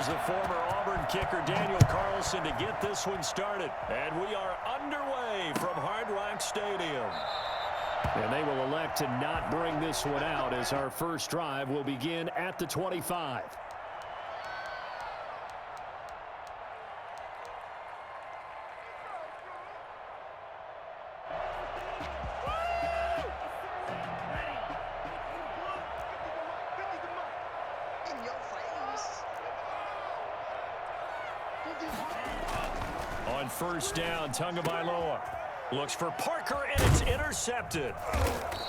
Here's the former Auburn kicker Daniel Carlson to get this one started. And we are underway from Hard Rock Stadium. And they will elect to not bring this one out as our first drive will begin at the 25. On first down, Tagovailoa looks for Parker, and it's intercepted.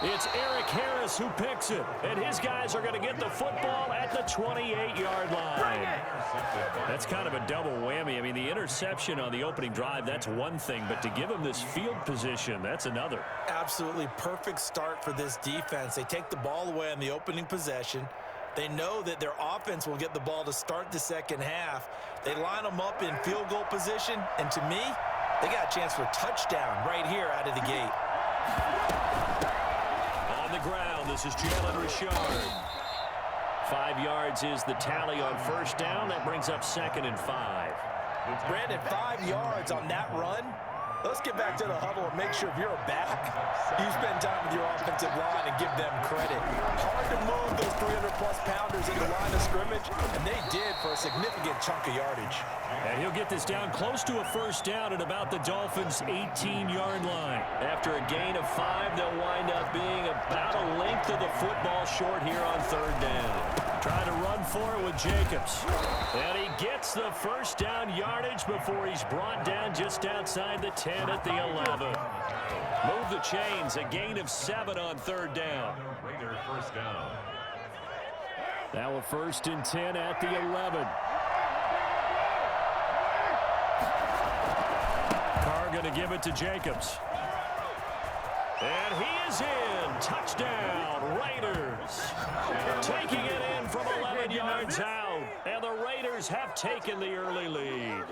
It's Eric Harris who picks it, and his guys are going to get the football at the 28-yard line. That's kind of a double whammy. I mean, the interception on the opening drive, that's one thing, but to give him this field position, that's another. Absolutely perfect start for this defense. They take the ball away on the opening possession. They know that their offense will get the ball to start the second half. They line them up in field goal position, and to me, they got a chance for a touchdown right here out of the gate. On the ground, this is Jalen Richard. 5 yards is the tally on first down. That brings up 2nd and 5. Brandon, 5 yards on that run. Let's get back to the huddle and make sure if you're a back, you spend time with your offensive line and give them credit. Hard to move those 300-plus pounders in the line of scrimmage, and they did for a significant chunk of yardage. And he'll get this down close to a first down at about the Dolphins' 18-yard line. After a gain of 5, they'll wind up being about a length of the football short here on third down. Trying to run for it with Jacobs. And he gets the first down yardage before he's brought down just outside the 10 at the 11. Move the chains, a gain of 7 on third down. First down. Now a 1st and 10 at the 11. Carr going to give it to Jacobs. And he is in. Touchdown, Raiders. Taking it in from 11 yards out. And the Raiders have taken the early lead.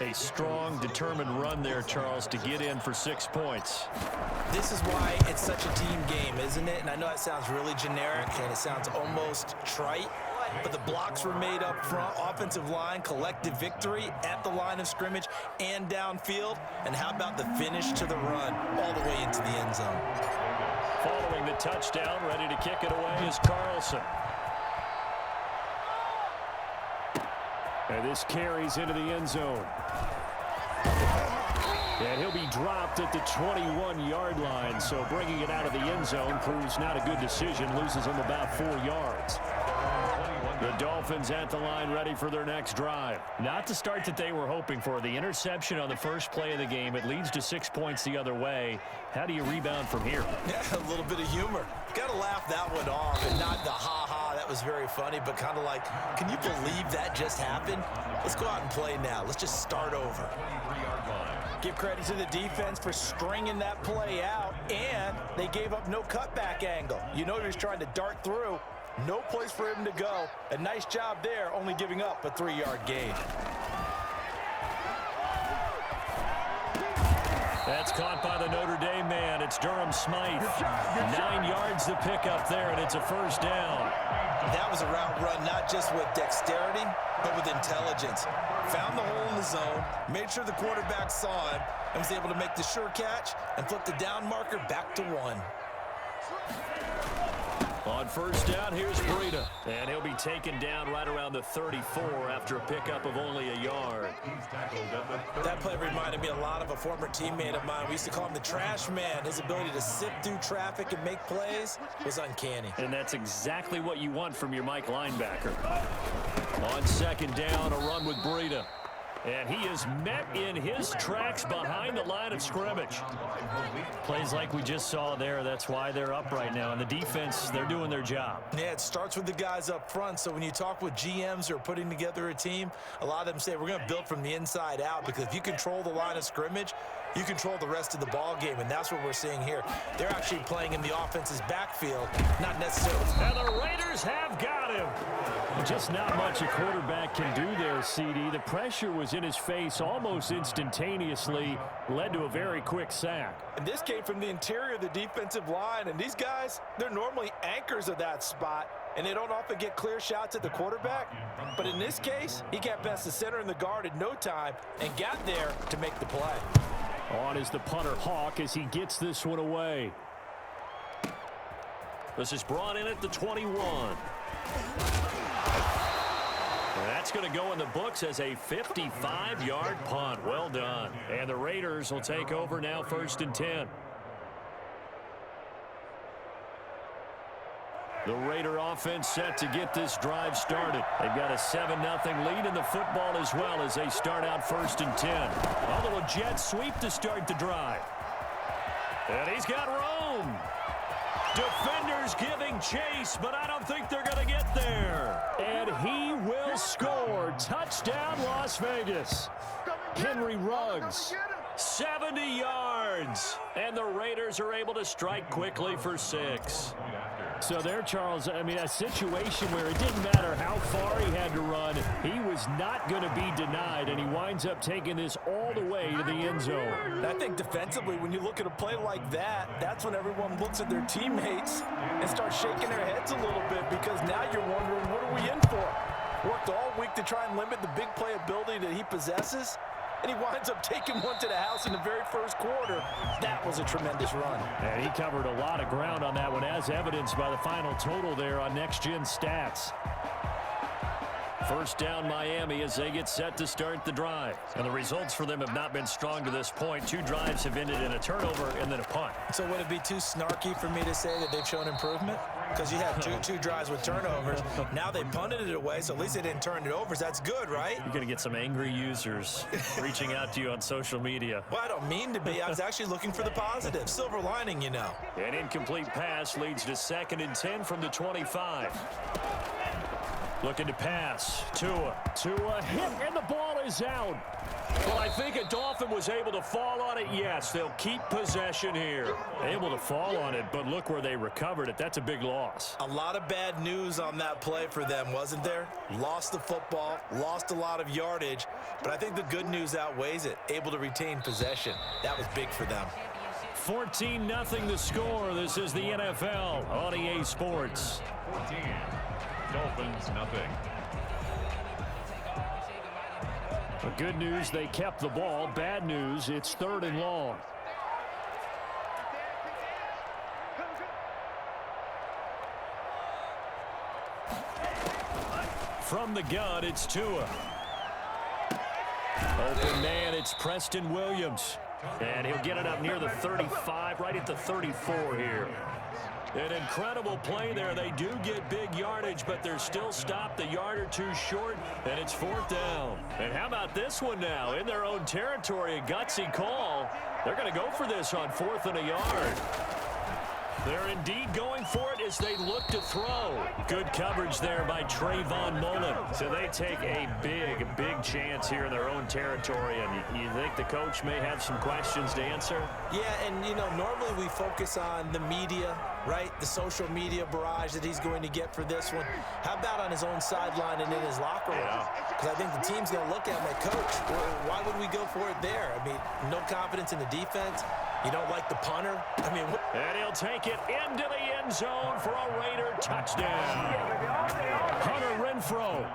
A strong, determined run there, Charles, to get in for 6 points. This is why it's such a team game, isn't it? And I know that sounds really generic and it sounds almost trite, but the blocks were made up front, offensive line, collective victory at the line of scrimmage and downfield. And how about the finish to the run all the way into the end zone? Following the touchdown, ready to kick it away is Carlson. And this carries into the end zone. And he'll be dropped at the 21-yard line, so bringing it out of the end zone proves not a good decision, loses him about 4 yards. The Dolphins at the line ready for their next drive. Not the start that they were hoping for. The interception on the first play of the game, it leads to 6 points the other way. How do you rebound from here? Yeah, a little bit of humor. Got to laugh that one off and not the ha-ha. That was very funny, but kind of like, can you believe that just happened? Let's go out and play now. Let's just start over. Give credit to the defense for stringing that play out, and they gave up no cutback angle. You know he was trying to dart through. No place for him to go. A nice job there, only giving up a 3-yard gain. That's caught by the Notre Dame man. It's Durham Smythe. 9 yards to pick up there, and it's a first down. That was a route run not just with dexterity, but with intelligence. Found the hole in the zone, made sure the quarterback saw him, and was able to make the sure catch and flip the down marker back to 1. On first down, here's Breida. And he'll be taken down right around the 34 after a pickup of only a yard. That play reminded me a lot of a former teammate of mine. We used to call him the trash man. His ability to sift through traffic and make plays was uncanny. And that's exactly what you want from your Mike linebacker. On second down, a run with Breida. And he is met in his tracks behind the line of scrimmage. Plays like we just saw there. That's why they're up right now. And the defense, they're doing their job. Yeah, it starts with the guys up front. So when you talk with GMs who are putting together a team, a lot of them say we're going to build from the inside out, because if you control the line of scrimmage, you control the rest of the ball game, and that's what we're seeing here. They're actually playing in the offense's backfield, not necessarily. And the Raiders have got him. Just not much a quarterback can do there, CD. The pressure was in his face almost instantaneously, led to a very quick sack. And this came from the interior of the defensive line, and these guys, they're normally anchors of that spot. and they don't often get clear shots at the quarterback. But in this case, he got past the center and the guard in no time and got there to make the play. On is the punter, Hawk, as he gets this one away. This is brought in at the 21. That's going to go in the books as a 55-yard punt. Well done. And the Raiders will take over now, 1st and 10. The Raider offense set to get this drive started. They've got a 7-0 lead in the football as well as they start out 1st and 10. A little jet sweep to start the drive. And he's got room. Defenders giving chase, but I don't think they're going to get there. And he will score. Touchdown, Las Vegas. Henry Ruggs, 70 yards. And the Raiders are able to strike quickly for 6. So there, Charles, I mean, a situation where it didn't matter how far he had to run, he was not going to be denied, and he winds up taking this all the way to the end zone. I think defensively, when you look at a play like that, that's when everyone looks at their teammates and starts shaking their heads a little bit, because now you're wondering, what are we in for? Worked all week to try and limit the big play ability that he possesses, and he winds up taking one to the house in the very first quarter. That was a tremendous run. And he covered a lot of ground on that one, as evidenced by the final total there on Next Gen Stats. First down, Miami, as they get set to start the drive. And the results for them have not been strong to this point. 2 drives have ended in a turnover and then a punt. So would it be too snarky for me to say that they've shown improvement? Because you had two drives with turnovers. Now they punted it away, so at least they didn't turn it over. So that's good, right? You're going to get some angry users reaching out to you on social media. Well, I don't mean to be. I was actually looking for the positive. Silver lining, you know. An incomplete pass leads to 2nd and 10 from the 25. Looking to pass. Tua hit, and the ball is out. Well, I think a Dolphin was able to fall on it. Yes, they'll keep possession here. Able to fall on it, but look where they recovered it. That's a big loss. A lot of bad news on that play for them, wasn't there? Lost the football, lost a lot of yardage, but I think the good news outweighs it. Able to retain possession. That was big for them. 14-0 the score. This is the NFL on EA Sports. 14. Dolphins, nothing. But good news, they kept the ball. Bad news, it's 3rd and long. From the gun, it's Tua. Open man, it's Preston Williams. And he'll get it up near the 35, right at the 34 here. An incredible play there. They do get big yardage, but they're still stopped a yard or two short, and it's 4th down. And how about this one now? In their own territory, a gutsy call. They're going to go for this on 4th and a yard. They're indeed going for it as they look to throw. Good coverage there by Trayvon Mullen. So they take a big chance here in their own territory. And you think the coach may have some questions to answer? Yeah, and, you know, normally we focus on the media, right? The social media barrage that he's going to get for this one. How about on his own sideline and in his locker room? Because I think the team's going to look at him like, Coach, why would we go for it there? I mean, no confidence in the defense. You don't like the punter? I mean, and he'll take it into the end zone for a Raider touchdown. Hunter Renfrow